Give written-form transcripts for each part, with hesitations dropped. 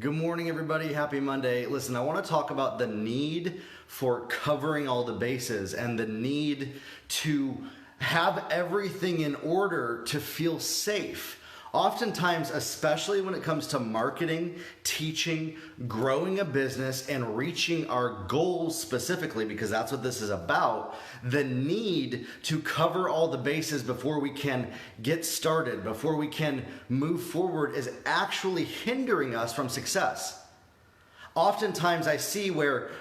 Good morning, everybody. Happy Monday. Listen, I want to talk about the need for covering all the bases and the need to have everything in order to feel safe. Oftentimes, especially when it comes to marketing, teaching, growing a business, and reaching our goals specifically, because that's what this is about, the need to cover all the bases before we can get started, before we can move forward, is actually hindering us from success. Oftentimes, I see where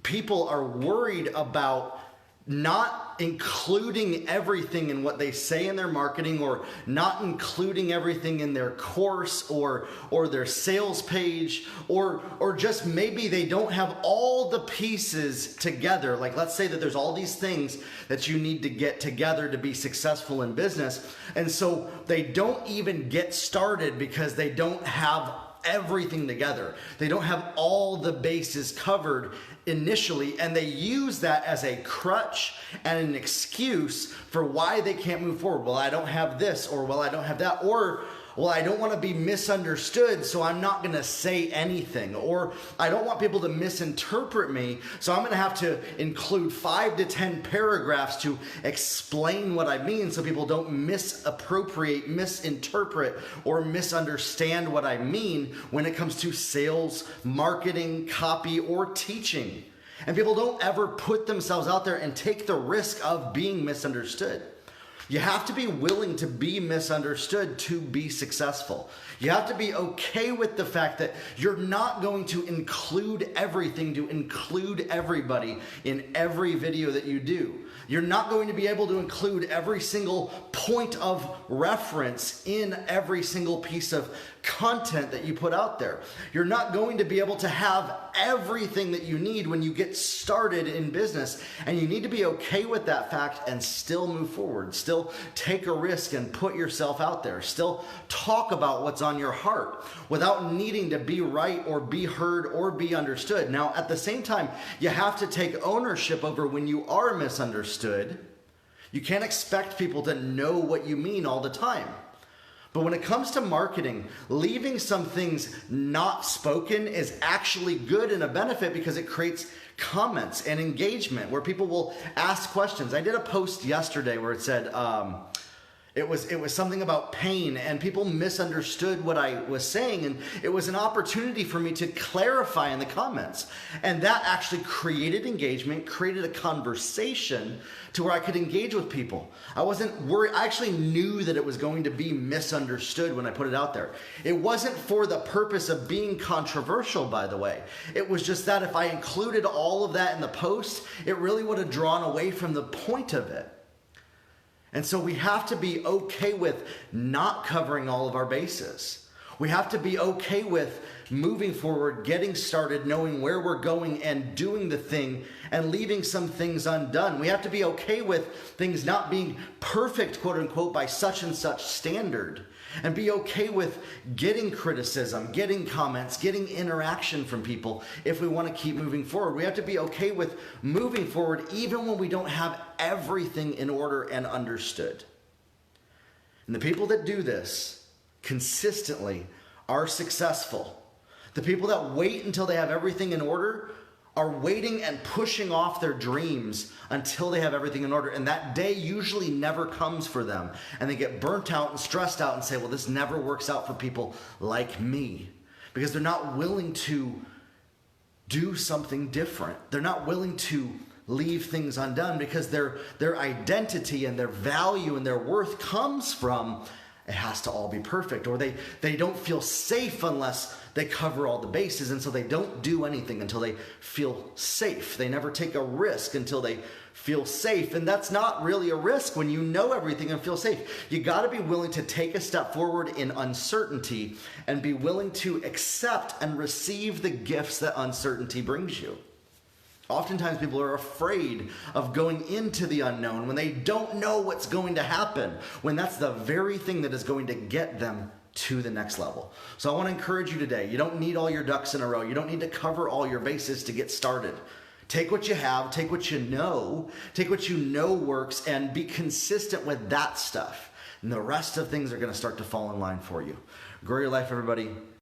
people are worried about not including everything in what they say in their marketing, or not including everything in their course or their sales page, or just maybe they don't have all the pieces together. Like, let's say that there's all these things that you need to get together to be successful in business, and so they don't even get started because they don't have everything together. They don't have all the bases covered initially, and they use that as a crutch and an excuse for why they can't move forward. Well, I don't have this, or well, I don't have that, or well, I don't want to be misunderstood, so I'm not going to say anything, or I don't want people to misinterpret me, so I'm going to have to include 5 to 10 paragraphs to explain what I mean so people don't misappropriate, misinterpret, or misunderstand what I mean when it comes to sales, marketing, copy, or teaching. And people don't ever put themselves out there and take the risk of being misunderstood. You have to be willing to be misunderstood to be successful. You have to be okay with the fact that you're not going to include everything, to include everybody in every video that you do. You're not going to be able to include every single point of reference in every single piece of content that you put out there. You're not going to be able to have everything that you need when you get started in business, and you need to be okay with that fact and still move forward, still take a risk and put yourself out there, still talk about what's on your heart without needing to be right or be heard or be understood. Now, at the same time, you have to take ownership over when you are misunderstood. You can't expect people to know what you mean all the time. But when it comes to marketing, leaving some things not spoken is actually good and a benefit, because it creates comments and engagement where people will ask questions. I did a post yesterday where it said, it was something about pain, and people misunderstood what I was saying, and it was an opportunity for me to clarify in the comments. And that actually created engagement, created a conversation to where I could engage with people. I wasn't worried. I actually knew that it was going to be misunderstood when I put it out there. It wasn't for the purpose of being controversial, by the way. It was just that if I included all of that in the post, it really would have drawn away from the point of it. And so we have to be okay with not covering all of our bases. We have to be okay with moving forward, getting started, knowing where we're going and doing the thing, and leaving some things undone. We have to be okay with things not being perfect, quote unquote, by such and such standard, and be okay with getting criticism, getting comments, getting interaction from people if we want to keep moving forward. We have to be okay with moving forward even when we don't have everything in order and understood. And the people that do this consistently are successful. The people that wait until they have everything in order are waiting and pushing off their dreams until they have everything in order. And that day usually never comes for them. And they get burnt out and stressed out and say, well, this never works out for people like me. Because they're not willing to do something different. They're not willing to leave things undone, because their identity and their value and their worth comes from, it has to all be perfect, or they don't feel safe unless they cover all the bases, and so they don't do anything until they feel safe. They never take a risk until they feel safe, and that's not really a risk when you know everything and feel safe. You got to be willing to take a step forward in uncertainty and be willing to accept and receive the gifts that uncertainty brings you. Oftentimes people are afraid of going into the unknown when they don't know what's going to happen, when that's the very thing that is going to get them to the next level. So I want to encourage you today. You don't need all your ducks in a row. You don't need to cover all your bases to get started. Take what you have, take what you know works, and be consistent with that stuff. And the rest of things are going to start to fall in line for you. Grow your life, everybody.